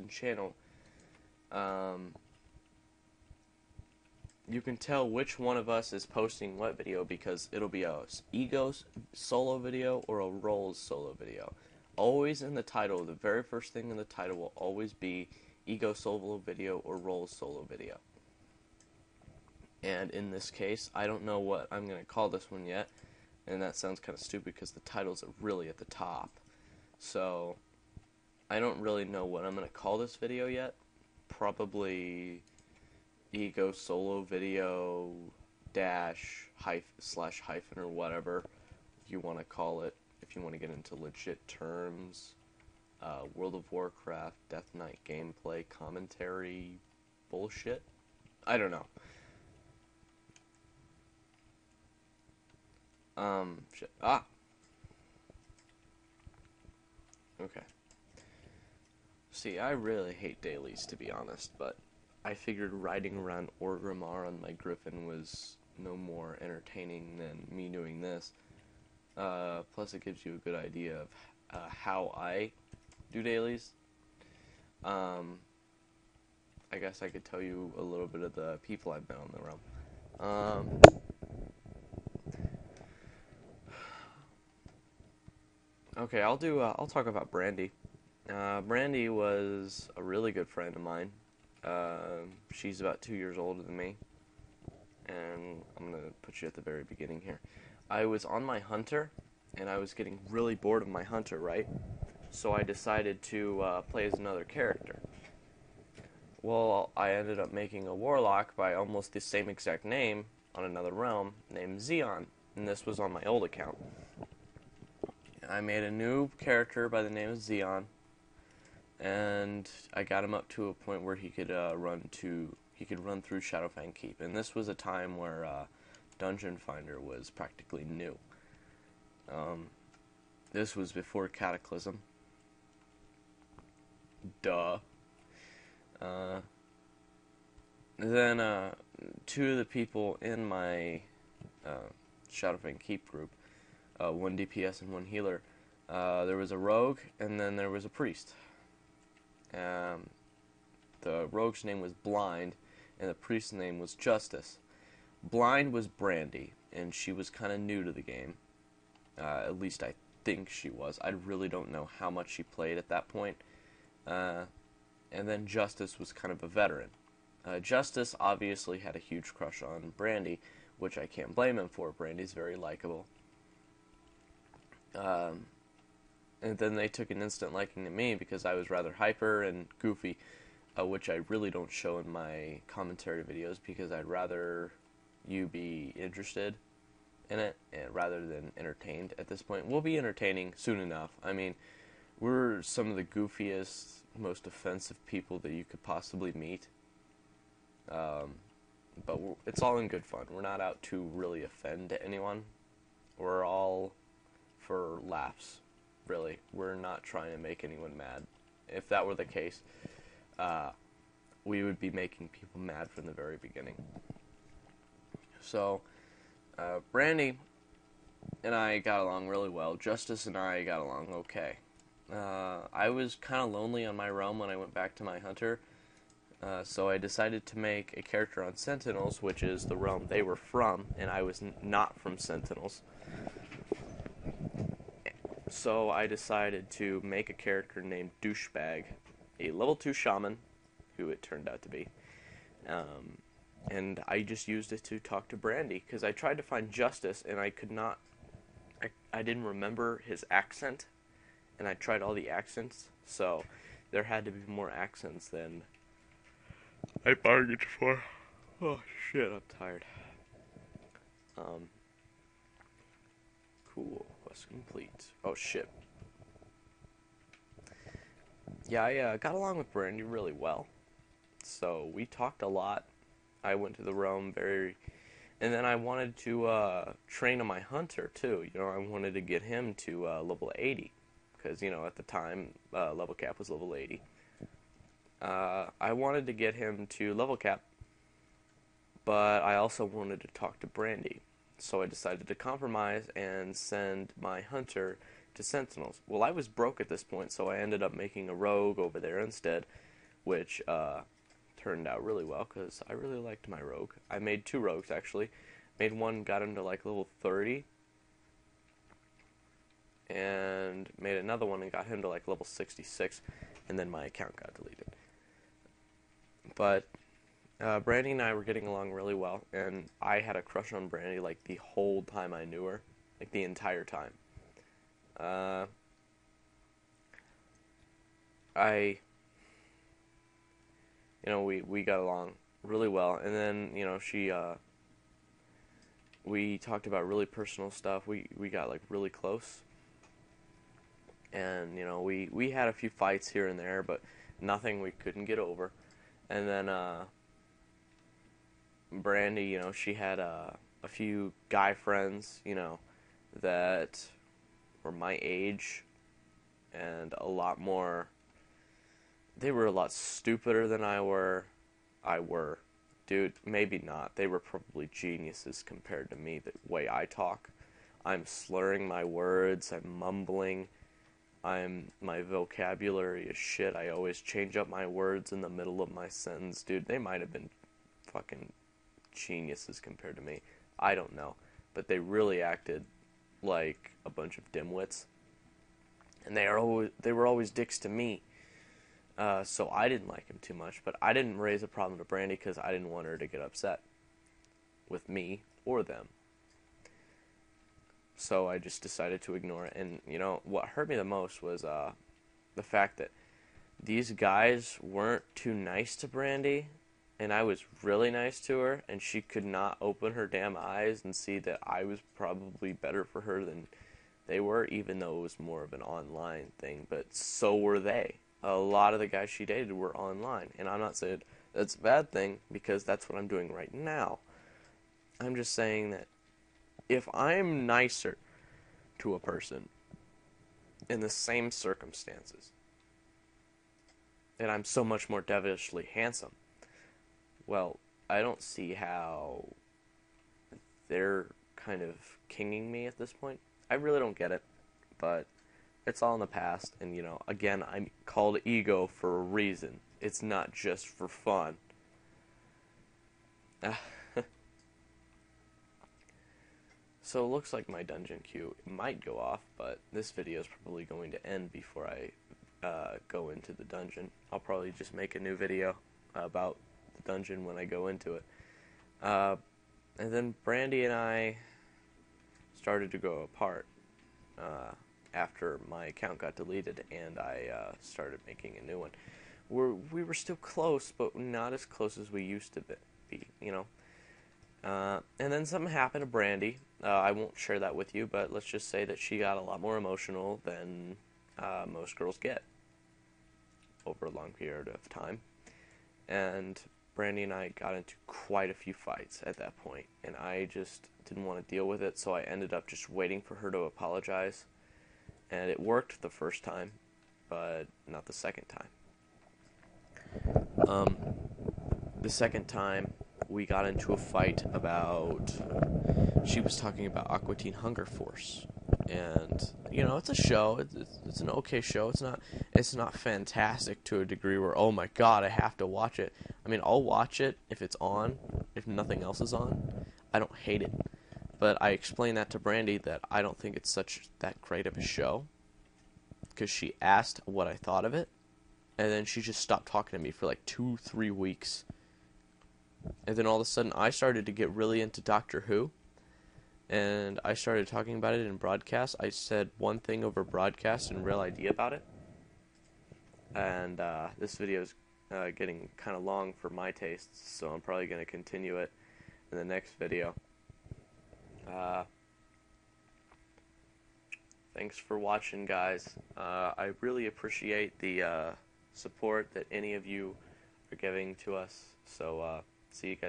channel, you can tell which one of us is posting what video because it'll be a Ego's solo video or a Roll's solo video. Always in the title, the very first thing in the title will always be Ego solo video or Roll's solo video. And in this case, I don't know what I'm going to call this one yet, and that sounds kind of stupid because the titles are really at the top. So, I don't really know what I'm going to call this video yet. Probably Ego solo video dash slash hyphen or whatever you want to call it if you want to get into legit terms. World of Warcraft, Death Knight gameplay, commentary, bullshit. I don't know. Shit. Ah! Okay. See, I really hate dailies, to be honest, but I figured riding around Orgrimmar on my Griffin was no more entertaining than me doing this. Plus it gives you a good idea of how I do dailies. I guess I could tell you a little bit of the people I've met on the realm. Okay, I'll talk about Brandy. Brandy was a really good friend of mine. She's about 2 years older than me. And I'm going to put you at the very beginning here. I was on my hunter, and I was getting really bored of my hunter, right? So I decided to play as another character. Well, I ended up making a warlock by almost the same exact name on another realm named Xeon, and this was on my old account. I made a new character by the name of Xeon, and I got him up to a point where he could run through Shadowfang Keep, and this was a time where Dungeon Finder was practically new. This was before Cataclysm. Duh. Then two of the people in my Shadowfang Keep group, one DPS and one healer, there was a rogue and then there was a priest. The rogue's name was Blind and the priest's name was Justice. Blind was Brandy, and she was kind of new to the game. At least I think she was. I really don't know how much she played at that point. And then Justice was kind of a veteran. Justice obviously had a huge crush on Brandy, which I can't blame him for. Brandy's very likable. And then they took an instant liking to me because I was rather hyper and goofy, which I really don't show in my commentary videos because I'd rather you be interested in it rather than entertained at this point. We'll be entertaining soon enough. I mean, we're some of the goofiest, most offensive people that you could possibly meet. But it's all in good fun. We're not out to really offend anyone. We're all for laughs, really. We're not trying to make anyone mad. If that were the case, we would be making people mad from the very beginning. So, Brandy and I got along really well. Justice and I got along okay. I was kind of lonely on my realm when I went back to my hunter, so I decided to make a character on Sentinels, which is the realm they were from, and I was not from Sentinels. So I decided to make a character named Douchebag, a level 2 shaman, who it turned out to be. And I just used it to talk to Brandy, because I tried to find Justice, and I could not, I didn't remember his accent, and I tried all the accents, so there had to be more accents than I bargained for. Oh shit, I'm tired. Cool, quest complete. Oh shit. Yeah, I got along with Brandy really well, so we talked a lot. I went to the realm and then I wanted to train on my hunter too. You know, I wanted to get him to level 80, because you know at the time level cap was level 80. I wanted to get him to level cap, but I also wanted to talk to Brandy, so I decided to compromise and send my hunter to Sentinels. Well, I was broke at this point, so I ended up making a rogue over there instead, which turned out really well because I really liked my rogue. I made 2 rogues actually. Made one, got him to like level 30, and made another one and got him to like level 66, and then my account got deleted. But Brandy and I were getting along really well, and I had a crush on Brandy like the whole time I knew her, like the entire time. We got along really well, and then, we talked about really personal stuff. We got like really close, and we had a few fights here and there, but nothing we couldn't get over. And then Brandy, she had a few guy friends, that were my age and a lot more. They were a lot stupider than I were. Dude, maybe not. They were probably geniuses compared to me, the way I talk. I'm slurring my words, I'm mumbling, my vocabulary is shit. I always change up my words in the middle of my sentence. Dude, they might have been fucking geniuses compared to me. I don't know. But they really acted like a bunch of dimwits. And they were always dicks to me. So I didn't like him too much, but I didn't raise a problem to Brandy because I didn't want her to get upset with me or them. So I just decided to ignore it. And, what hurt me the most was the fact that these guys weren't too nice to Brandy, and I was really nice to her, and she could not open her damn eyes and see that I was probably better for her than they were, even though it was more of an online thing. But so were they. A lot of the guys she dated were online, and I'm not saying that's a bad thing, because that's what I'm doing right now. I'm just saying that if I'm nicer to a person in the same circumstances, and I'm so much more devilishly handsome, well, I don't see how they're kind of kinging me at this point. I really don't get it, but it's all in the past, and, again, I'm called ego for a reason. It's not just for fun. So it looks like my dungeon queue might go off, but this video is probably going to end before I go into the dungeon. I'll probably just make a new video about the dungeon when I go into it. And then Brandy and I started to go apart after my account got deleted, and I started making a new one. We were still close, but not as close as we used to be. And then something happened to Brandy. I won't share that with you, but let's just say that she got a lot more emotional than most girls get over a long period of time. And Brandy and I got into quite a few fights at that point, and I just didn't want to deal with it, so I ended up just waiting for her to apologize. And it worked the first time, but not the second time. The second time, we got into a fight about, she was talking about Aqua Teen Hunger Force, and it's a show. It's an okay show. It's not fantastic to a degree where, oh my god, I have to watch it. I mean, I'll watch it if it's on, if nothing else is on. I don't hate it, but I explained that to Brandy that I don't think it's that great of a show, because she asked what I thought of it, and then she just stopped talking to me for like 2-3 weeks. And then all of a sudden, I started to get really into Doctor Who, and I started talking about it in broadcast. I said one thing over broadcast and Real ID about it. And this video is getting kind of long for my tastes, so I'm probably going to continue it in the next video. Thanks for watching, guys. I really appreciate the support that any of you are giving to us. So, see you guys.